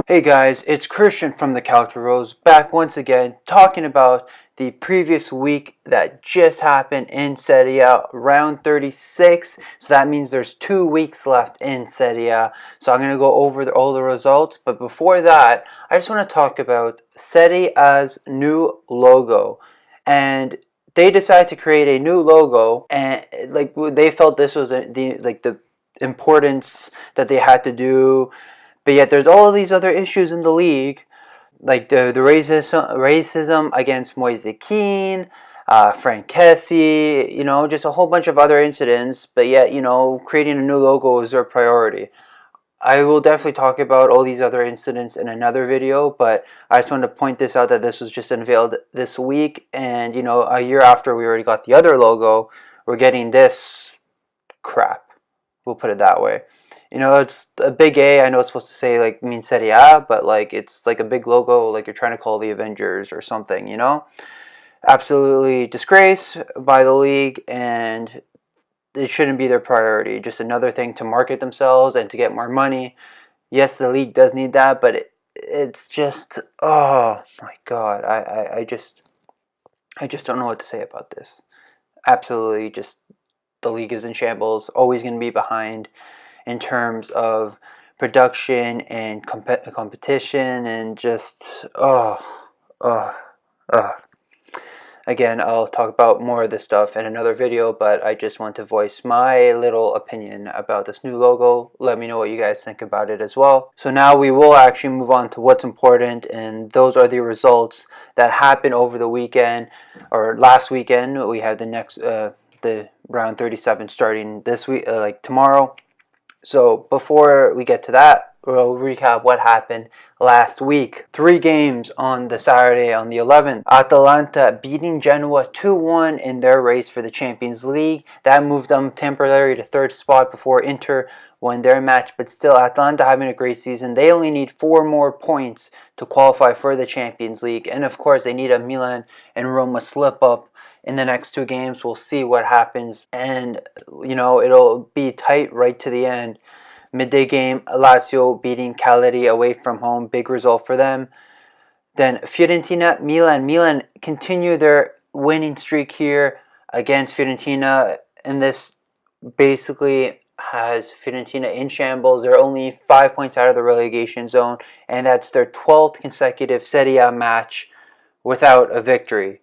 Hey guys, it's Christian from the Calcio back once again talking about the previous week that just happened in Serie A, round 36. So that means there's 2 weeks left in Serie A. So I'm going to go over all the results. But before that, I just want to talk about Serie A's new logo. And they decided to create a new logo, and they felt this was the importance that they had to do. But yet there's all of these other issues in the league, like the racism against Moise Kean, Frank Kessie, just a whole bunch of other incidents. But yet, creating a new logo is their priority. I will definitely talk about all these other incidents in another video, but I just wanted to point this out that this was just unveiled this week, and a year after we already got the other logo, we're getting this crap. We'll put it that way. It's a big A. I know it's supposed to say mean Serie A, but it's like a big logo, like you're trying to call the Avengers or something. Absolutely disgrace by the league, and it shouldn't be their priority. Just another thing to market themselves and to get more money. Yes, the league does need that, but it's just, oh my god, I just don't know what to say about this. Absolutely, just the league is in shambles. Always going to be behind in terms of production and competition, and just again, I'll talk about more of this stuff in another video, but I just want to voice my little opinion about this new logo. Let me know what you guys think about it as well. So now we will actually move on to what's important, and those are the results that happened over the weekend, or last weekend. We have the next the round 37 starting this week, tomorrow. So before we get to that, we'll recap what happened last week. 3 games on the Saturday on the 11th. Atalanta beating Genoa 2-1 in their race for the Champions League. That moved them temporarily to 3rd spot before Inter won their match. But still, Atalanta having a great season. They only need 4 more points to qualify for the Champions League. And of course, they need a Milan and Roma slip up in the next 2 games. We'll see what happens, and it'll be tight right to the end. Midday game, Lazio beating Cagliari away from home, big result for them. Then Fiorentina, Milan continue their winning streak here against Fiorentina, and this basically has Fiorentina in shambles. They're only 5 points out of the relegation zone, and that's their 12th consecutive Serie A match without a victory.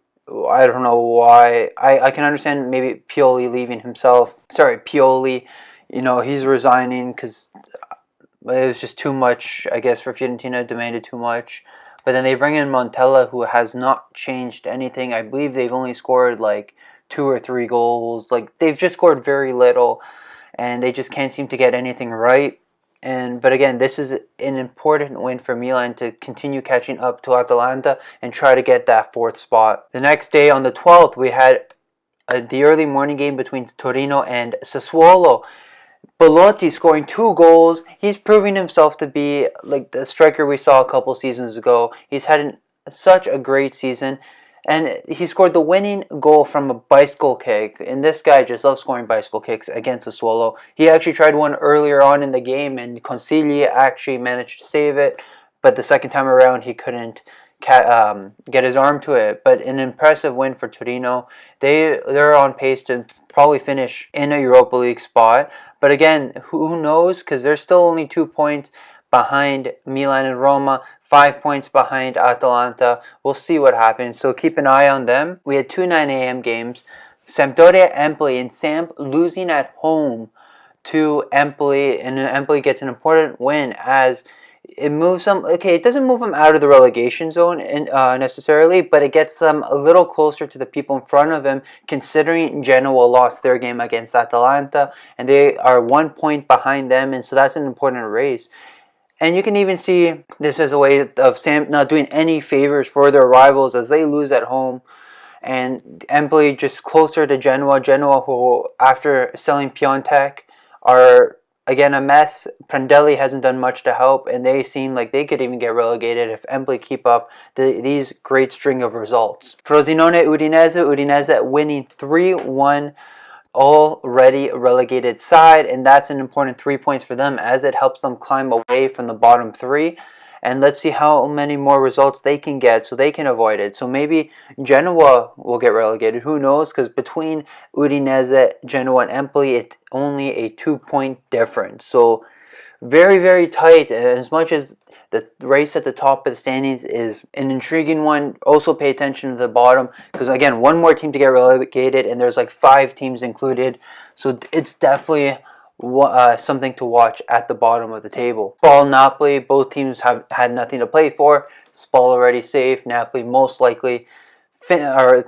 I don't know why. I can understand maybe Pioli leaving himself. Sorry, Pioli. He's resigning because it was just too much, I guess, for Fiorentina. Demanded too much. But then they bring in Montella, who has not changed anything. I believe they've only scored 2 or 3 goals. They've just scored very little, and they just can't seem to get anything right. But again, this is an important win for Milan to continue catching up to Atalanta and try to get that 4th spot. The next day, on the 12th, we had the early morning game between Torino and Sassuolo. Belotti scoring 2 goals. He's proving himself to be the striker we saw a couple seasons ago. He's had such a great season. And he scored the winning goal from a bicycle kick. And this guy just loves scoring bicycle kicks against Sassuolo. He actually tried one earlier on in the game, and Consigli actually managed to save it. But the second time around, he couldn't get his arm to it. But an impressive win for Torino. They're on pace to probably finish in a Europa League spot. But again, who knows? Because they're still only 2 points behind Milan and Roma, 5 points behind Atalanta. We'll see what happens, so keep an eye on them. We had 2 9 a.m. games. Sampdoria Empoli, and Samp losing at home to Empoli, and Empoli gets an important win as it moves them. Okay, it doesn't move them out of the relegation zone necessarily, but it gets them a little closer to the people in front of them, considering Genoa lost their game against Atalanta, and they are 1 point behind them, and so that's an important race. And you can even see this as a way of Samp not doing any favors for their rivals as they lose at home. And Empoli just closer to Genoa. Genoa, who after selling Piontek, are again a mess. Prandelli hasn't done much to help, and they seem like they could even get relegated if Empoli keep up these great string of results. Frosinone Udinese winning 3-1. Already relegated side, and that's an important 3 points for them as it helps them climb away from the bottom 3. and let's see how many more results they can get so they can avoid it. So maybe Genoa will get relegated. Who knows? Because between Udinese, Genoa, and Empoli, it's only a 2-point difference. So very, very tight. And as much as the race at the top of the standings is an intriguing one, also pay attention to the bottom, because again, one more team to get relegated, and there's like 5 teams included. So it's definitely something to watch at the bottom of the table. Spal, Napoli, both teams have had nothing to play for. Spal already safe. Napoli most likely, they are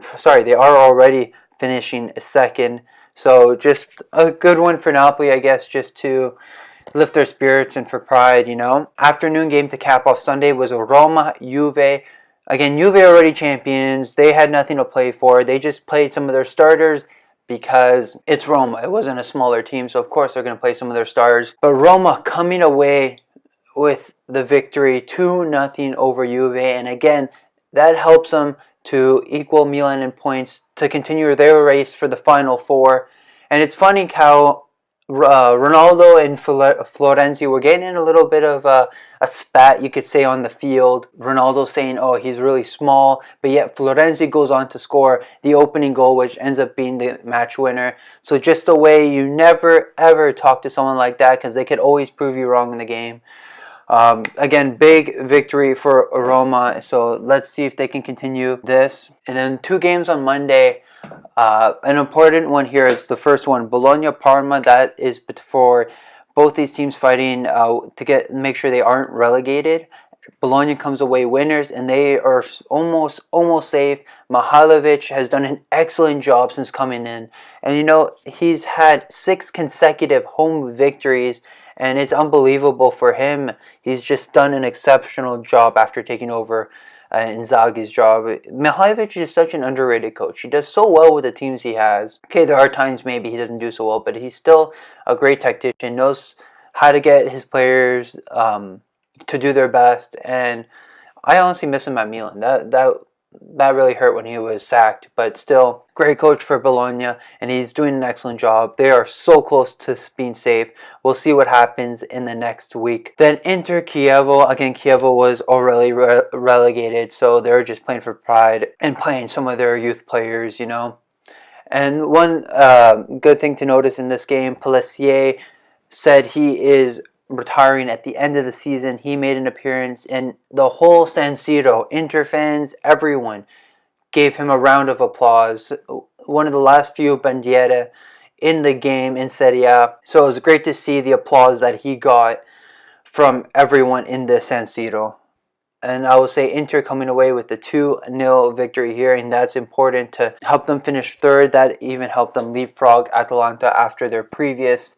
already finishing second. So just a good one for Napoli, I guess, just to lift their spirits and for pride, you know. Afternoon game to cap off Sunday was a Roma-Juve. Again, Juve already champions. They had nothing to play for. They just played some of their starters because it's Roma. It wasn't a smaller team, so of course they're going to play some of their stars. But Roma coming away with the victory 2-0 over Juve. And again, that helps them to equal Milan in points to continue their race for the Final Four. And it's funny how Ronaldo and Florenzi were getting in a little bit of a spat, you could say, on the field. Ronaldo saying, oh, he's really small, but yet Florenzi goes on to score the opening goal, which ends up being the match winner. So just a way you never ever talk to someone like that, because they could always prove you wrong in the game. Again, big victory for Roma, so let's see if they can continue this. And then 2 games on Monday. An important one here is the first one, Bologna-Parma. That is for both these teams fighting to make sure they aren't relegated. Bologna comes away winners, and they are almost safe. Mihajlovic has done an excellent job since coming in, and you know, he's had 6 consecutive home victories, and it's unbelievable for him. He's just done an exceptional job after taking over Inzaghi's job. Mihajlovic is such an underrated coach. He does so well with the teams he has. Okay, there are times maybe he doesn't do so well, but he's still a great tactician, knows how to get his players to do their best, and I honestly miss him at Milan. That really hurt when he was sacked, but still, great coach for Bologna, and he's doing an excellent job. They are so close to being safe. We'll see what happens in the next week. Then Inter Chievo. Again, Chievo was already relegated, so they're just playing for pride and playing some of their youth players, you know. And one good thing to notice in this game, Pellissier said he is retiring at the end of the season. He made an appearance, and the whole San Siro, Inter fans, everyone gave him a round of applause. One of the last few bandiere in the game in Serie A. So it was great to see the applause that he got from everyone in the San Siro. And I will say Inter coming away with the 2-0 victory here, and that's important to help them finish third. That even helped them leapfrog Atalanta after their previous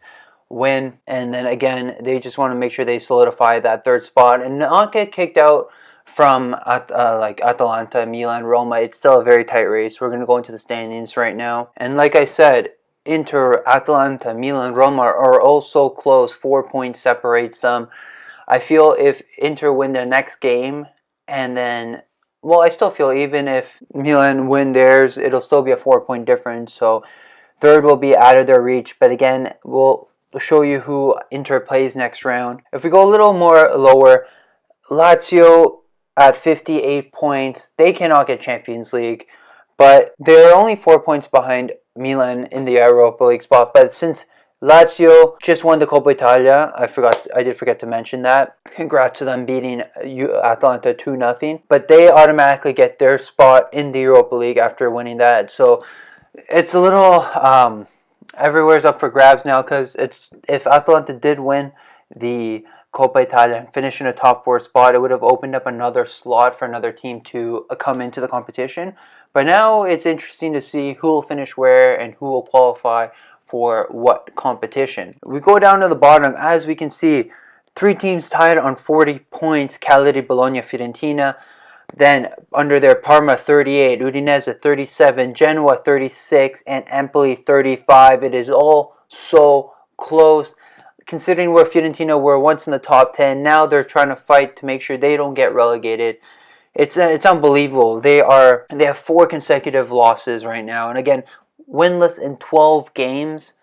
win. And then again, they just want to make sure they solidify that third spot and not get kicked out from like Atalanta, Milan, Roma. It's still a very tight race. We're going to go into the standings right now, and like I said, Inter, Atalanta, Milan, Roma are all so close. 4 points separates them. I feel if Inter win their next game, and then, well, I still feel even if Milan win theirs, it'll still be a 4-point difference. So third will be out of their reach. But again, we'll show you who Inter plays next round. If we go a little more lower, Lazio at 58 points. They cannot get Champions League, but they're only 4 points behind Milan in the Europa League spot. But since Lazio just won the Coppa Italia, I did forget to mention that. Congrats to them beating Atalanta 2-0. But they automatically get their spot in the Europa League after winning that. So it's a little everywhere's up for grabs now, because if Atalanta did win the Coppa Italia and finish in a top 4 spot, it would have opened up another slot for another team to come into the competition. But now it's interesting to see who will finish where and who will qualify for what competition. We go down to the bottom, as we can see, 3 teams tied on 40 points, Cagliari, Bologna, Fiorentina. Then under there, Parma 38, Udinese 37, Genoa 36, and Empoli 35. It is all so close. Considering where Fiorentina were once in the top 10, now they're trying to fight to make sure they don't get relegated. It's unbelievable. They have 4 consecutive losses right now, and again, winless in 12 games.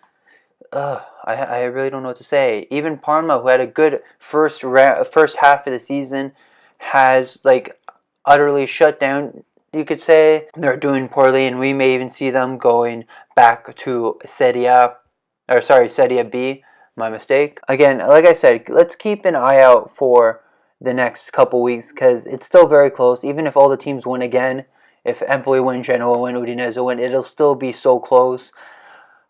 I really don't know what to say. Even Parma, who had a good first half of the season, has like utterly shut down. You could say they're doing poorly, and we may even see them going back to Serie A, or sorry, Serie B. My mistake. Again, like I said, let's keep an eye out for the next couple weeks because it's still very close. Even if all the teams win again, if Empoli win, Genoa win, Udinese win, it'll still be so close.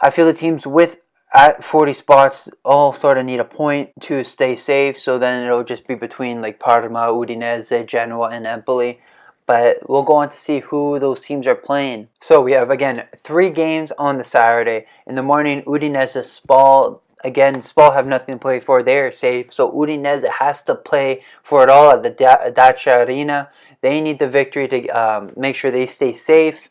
I feel the teams with at 40 spots all sort of need a point to stay safe. So then it'll just be between like Parma, Udinese, Genoa, and Empoli. But we'll go on to see who those teams are playing. So we have, again, 3 games on the Saturday. In the morning, Udinese, Spal. Again, Spal have nothing to play for. They are safe. So Udinese has to play for it all at the Dacia Arena. They need the victory to make sure they stay safe.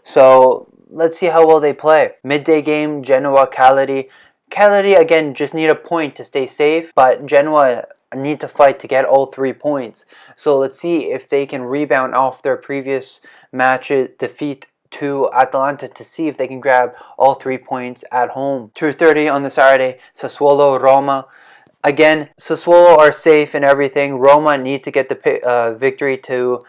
So let's see how well they play. Midday game, Genoa, Cagliari. Cagliari, again, just need a point to stay safe. But Genoa need to fight to get all 3 points. So let's see if they can rebound off their previous matches defeat to Atalanta to see if they can grab all 3 points at home. 2:30 on the Saturday, Sassuolo, Roma. Again, Sassuolo are safe and everything. Roma need to get the victory to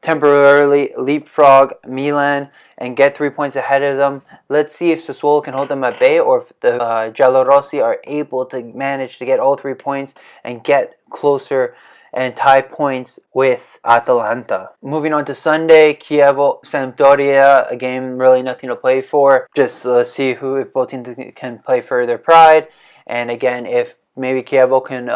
temporarily leapfrog Milan and get 3 points ahead of them. Let's see if Sassuolo can hold them at bay or if the Giallorossi are able to manage to get all 3 points and get closer and tie points with Atalanta. Moving on to Sunday, Chievo, Sampdoria, a game really nothing to play for. Just see if both teams can play for their pride. And again, if maybe Chievo can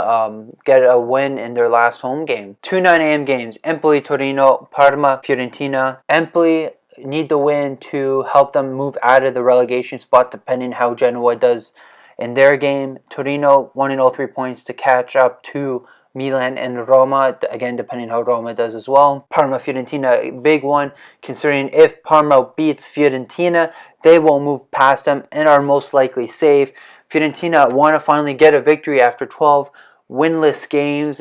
get a win in their last home game. 2 9 a.m. games, Empoli, Torino, Parma, Fiorentina. Empoli need the win to help them move out of the relegation spot depending how Genoa does in their game. Torino wanting all 3 points to catch up to Milan and Roma, again depending how Roma does as well. Parma, Fiorentina, big one, considering if Parma beats Fiorentina, they will move past them and are most likely safe. Fiorentina want to finally get a victory after 12 winless games.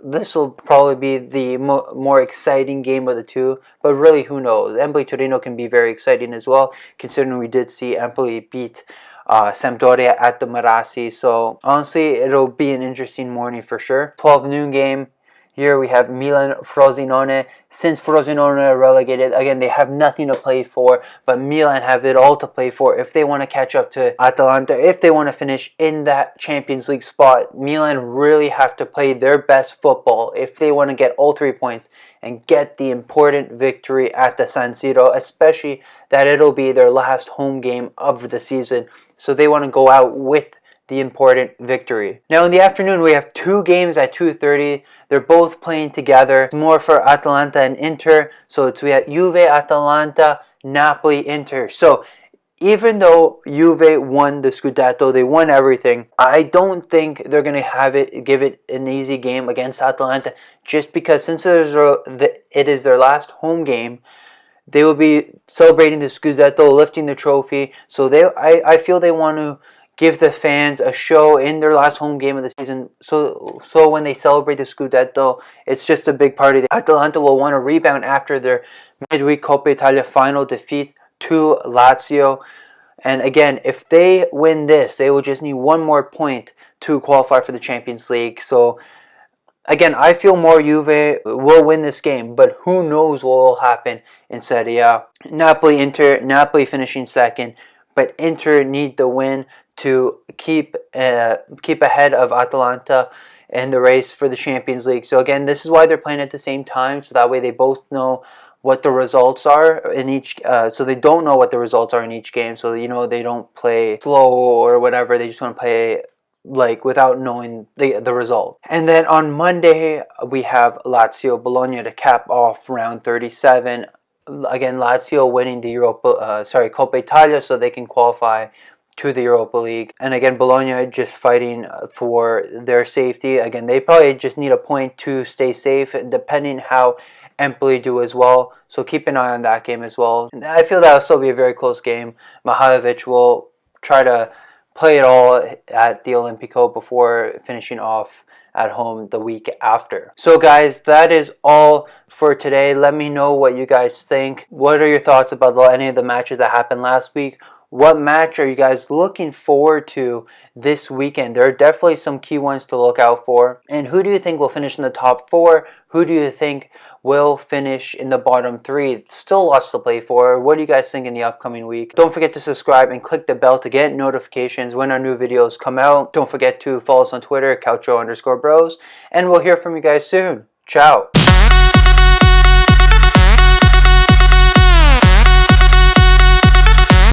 This will probably be the more exciting game of the two, but really who knows. Empoli-Torino can be very exciting as well, considering we did see Empoli beat Sampdoria at the Marassi. So honestly, it'll be an interesting morning for sure. 12 noon game. Here we have Milan, Frosinone. Since Frosinone are relegated, again, they have nothing to play for, but Milan have it all to play for if they want to catch up to Atalanta, if they want to finish in that Champions League spot. Milan really have to play their best football if they want to get all 3 points and get the important victory at the San Siro, especially that it'll be their last home game of the season. So they want to go out with the important victory. Now in the afternoon we have 2 games at 2:30. They're both playing together. It's more for Atalanta and Inter. So we have Juve, Atalanta, Napoli, Inter. So even though Juve won the Scudetto, they won everything, I don't think they're going to give it an easy game against Atalanta, just because since it is their last home game, they will be celebrating the Scudetto, lifting the trophy. So I feel they want to give the fans a show in their last home game of the season. So when they celebrate the Scudetto, it's just a big party. Atalanta will want to rebound after their midweek Coppa Italia final defeat to Lazio. And again, if they win this, they will just need 1 more point to qualify for the Champions League. So again, I feel more Juve will win this game, but who knows what will happen in Serie A. Napoli, Inter, Napoli finishing second, but Inter need the win to keep ahead of Atalanta in the race for the Champions League. So again, this is why they're playing at the same time, so that way they both know what the results are in each. So they don't know what the results are in each game. So they don't play slow or whatever. They just want to play like without knowing the result. And then on Monday we have Lazio Bologna to cap off round 37. Again, Lazio winning the Coppa Italia, so they can qualify to the Europa League. And again, Bologna just fighting for their safety. Again, they probably just need a point to stay safe, depending how Empoli do as well. So keep an eye on that game as well. And I feel that will still be a very close game. Mihajlovic will try to play it all at the Olimpico before finishing off at home the week after. So guys, that is all for today. Let me know what you guys think. What are your thoughts about any of the matches that happened last week? What match are you guys looking forward to this weekend? There are definitely some key ones to look out for. And who do you think will finish in the top 4? Who do you think will finish in the bottom 3? Still lots to play for. What do you guys think in the upcoming week? Don't forget to subscribe and click the bell to get notifications when our new videos come out. Don't forget to follow us on Twitter, Calcio_bros. And we'll hear from you guys soon. Ciao.